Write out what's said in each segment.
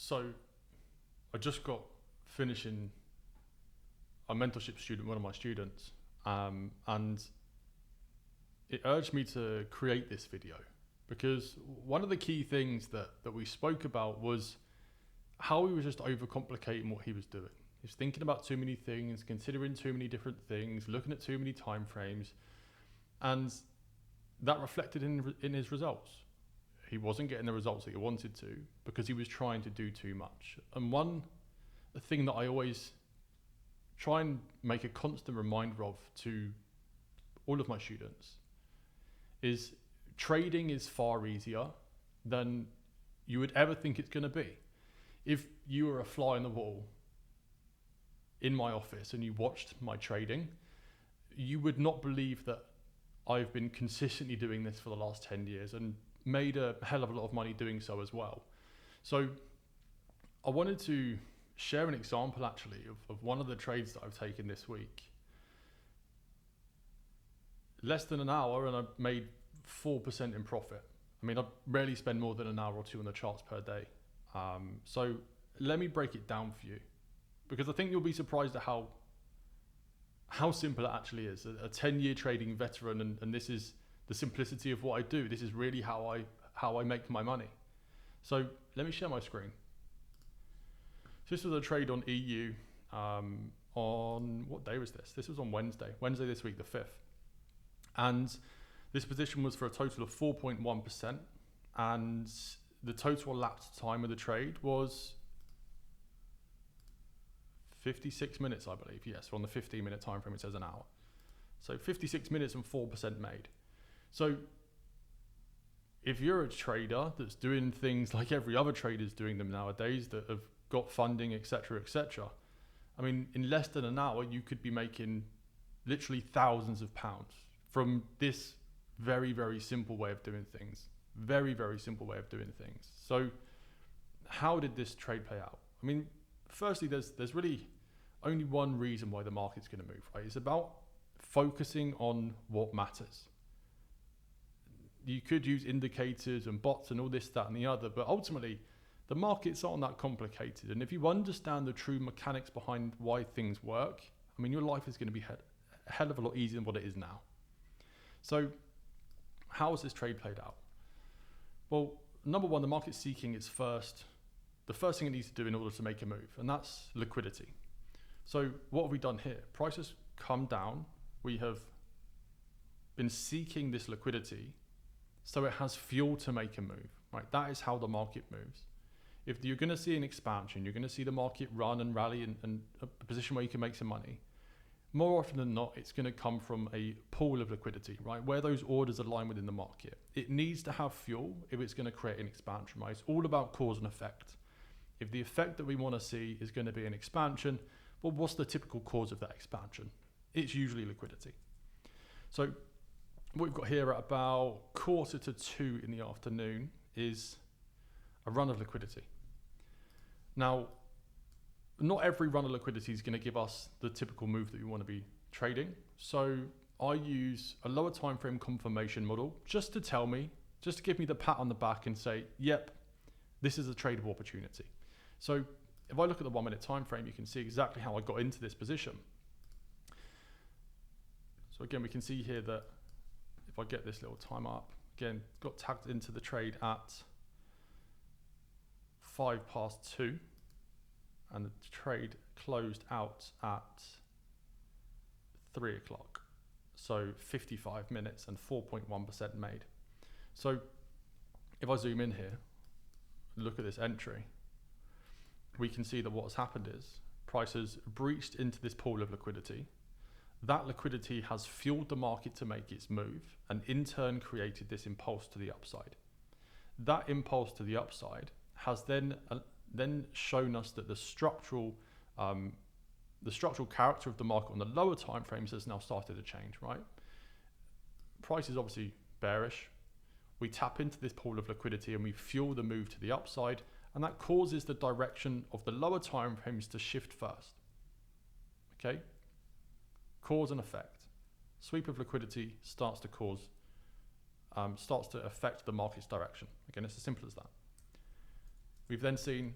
So I just got finishing a mentorship student, one of my students, and it urged me to create this video because one of the key things that we spoke about was how he was just overcomplicating what he was doing. He was thinking about too many things, considering too many different things, looking at too many time frames, and that reflected in his results. He wasn't getting the results that he wanted to because he was trying to do too much. And one thing that I always try and make a constant reminder of to all of my students is trading is far easier than you would ever think it's going to be. If you were a fly on the wall in my office and you watched my trading, you would not believe that I've been consistently doing this for the last 10 years and made a hell of a lot of money doing so as well. So I wanted to share an example actually of one of the trades that I've taken this week. Less than an hour and I made 4% in profit. I mean, I rarely spend more than an hour or two on the charts per day. So let me break it down for you because I think you'll be surprised at how simple it actually is. A 10-year trading veteran, and this is the simplicity of what I do. This is really how I make my money. So let me share my screen. So this was a trade on EU on, what day was this? This was on Wednesday this week, the 5th. And this position was for a total of 4.1%. And the total elapsed time of the trade was 56 minutes, I believe. Yes, on the 15-minute time frame, it says an hour. So 56 minutes and 4% made. So if you're a trader that's doing things like every other trader is doing them nowadays that have got funding, etc., I mean, in less than an hour, you could be making literally thousands of pounds from this very, very simple way of doing things. Very, very simple way of doing things. So how did this trade play out? I mean, firstly, there's really only one reason why the market's going to move, right? It's about focusing on what matters. You could use indicators and bots and all this, that, and the other, but ultimately, the markets aren't that complicated. And if you understand the true mechanics behind why things work, I mean, your life is going to be a hell of a lot easier than what it is now. So how has this trade played out? Well, number one, the market's seeking the first thing it needs to do in order to make a move, and that's liquidity. So what have we done here? Prices come down. We have been seeking this liquidity so it has fuel to make a move, right? That is how the market moves. If you're going to see an expansion, you're going to see the market run and rally and a position where you can make some money. More often than not, it's going to come from a pool of liquidity, right? Where those orders align within the market. It needs to have fuel if it's going to create an expansion, right? It's all about cause and effect. If the effect that we want to see is going to be an expansion, well, what's the typical cause of that expansion? It's usually liquidity. So what we've got here at about 1:45 in the afternoon is a run of liquidity. Now, not every run of liquidity is going to give us the typical move that we want to be trading. So I use a lower time frame confirmation model just to give me the pat on the back and say, yep, this is a tradable opportunity. So if I look at the 1 minute time frame, you can see exactly how I got into this position. So again, we can see here that if I get this little time up, again, got tagged into the trade at 2:05, and the trade closed out at 3 o'clock. So 55 minutes and 4.1% made. So if I zoom in here, look at this entry, we can see that what's happened is prices breached into this pool of liquidity. That liquidity has fueled the market to make its move and in turn created this impulse to the upside. That impulse to the upside has then shown us that the structural character of the market on the lower time frames has now started to change, right? Price is obviously bearish. We tap into this pool of liquidity and we fuel the move to the upside, and that causes the direction of the lower time frames to shift first. Okay? Cause and effect. Sweep of liquidity starts to affect the market's direction. Again, it's as simple as that. We've then seen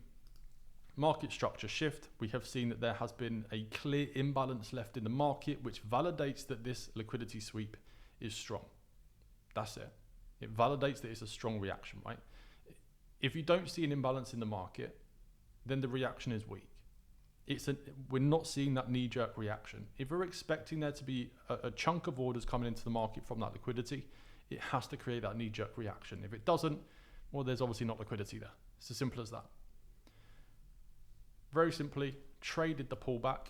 market structure shift. We have seen that there has been a clear imbalance left in the market, which validates that this liquidity sweep is strong. That's it. It validates that it's a strong reaction, right? If you don't see an imbalance in the market, then the reaction is weak. We're not seeing that knee-jerk reaction. If we're expecting there to be a chunk of orders coming into the market from that liquidity, it has to create that knee-jerk reaction. If it doesn't, well, there's obviously not liquidity there. It's as simple as that. Very simply, traded the pullback,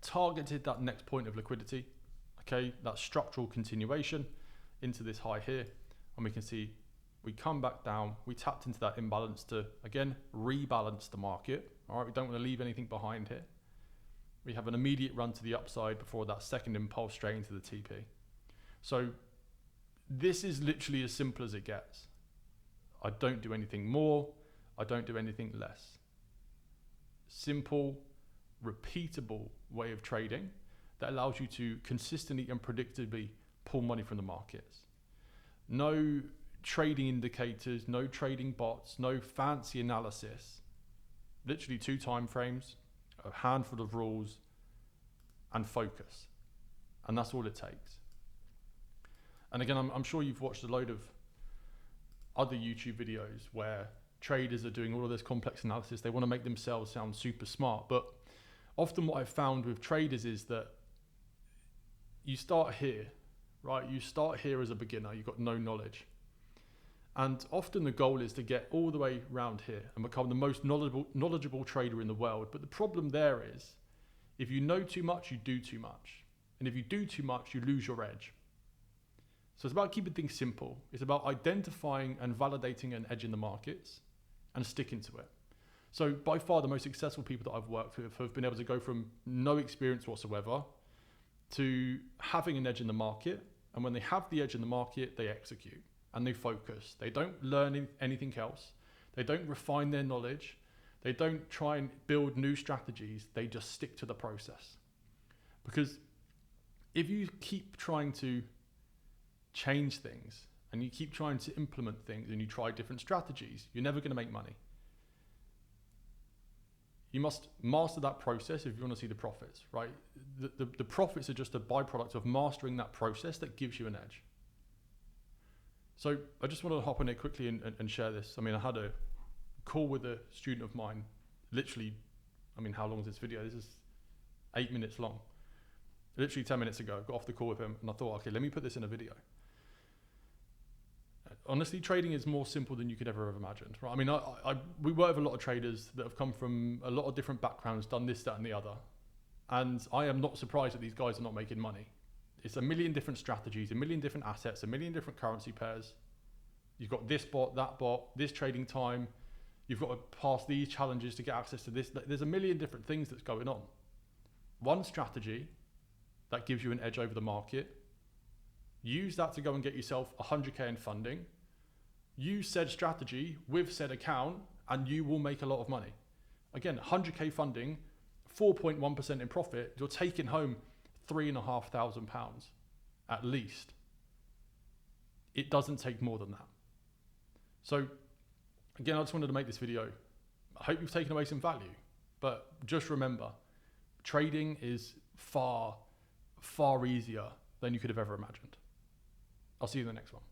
targeted that next point of liquidity, okay, that structural continuation into this high here, and we can see we come back down, we tapped into that imbalance to, again, rebalance the market. All right, we don't want to leave anything behind here. We have an immediate run to the upside before that second impulse straight into the TP. So this is literally as simple as it gets. I don't do anything more, I don't do anything less. Simple, repeatable way of trading that allows you to consistently and predictably pull money from the markets. No trading indicators, no trading bots, no fancy analysis. Literally 2 time frames, a handful of rules, and focus. And that's all it takes. And again, I'm sure you've watched a load of other YouTube videos where traders are doing all of this complex analysis. They want to make themselves sound super smart. But often what I've found with traders is that you start here, right? You start here as a beginner. You've got no knowledge. And often the goal is to get all the way around here and become the most knowledgeable trader in the world. But the problem there is, if you know too much, you do too much. And if you do too much, you lose your edge. So it's about keeping things simple. It's about identifying and validating an edge in the markets and sticking to it. So by far the most successful people that I've worked with have been able to go from no experience whatsoever to having an edge in the market. And when they have the edge in the market, they execute. And they focus. They don't learn anything else. They don't refine their knowledge. They don't try and build new strategies. They just stick to the process. Because if you keep trying to change things and you keep trying to implement things and you try different strategies, you're never going to make money. You must master that process if you want to see the profits, right? The profits are just a byproduct of mastering that process that gives you an edge. So I just wanted to hop on it quickly and share this. I mean, I had a call with a student of mine, literally, I mean, how long is this video? This is 8 minutes long. Literally 10 minutes ago, I got off the call with him and I thought, okay, let me put this in a video. Honestly, trading is more simple than you could ever have imagined, right? I mean, we work with a lot of traders that have come from a lot of different backgrounds, done this, that, and the other. And I am not surprised that these guys are not making money. It's a million different strategies, a million different assets, a million different currency pairs. You've got this bot, this trading time. You've got to pass these challenges to get access to this. There's a million different things that's going on. One strategy that gives you an edge over the market. Use that to go and get yourself 100K in funding. Use said strategy with said account and you will make a lot of money. Again, 100K funding, 4.1% in profit, you're taking home £3,500 at least. It doesn't take more than that. So again, I just wanted to make this video. I hope you've taken away some value, but just remember, trading is far, far easier than you could have ever imagined. I'll see you in the next one.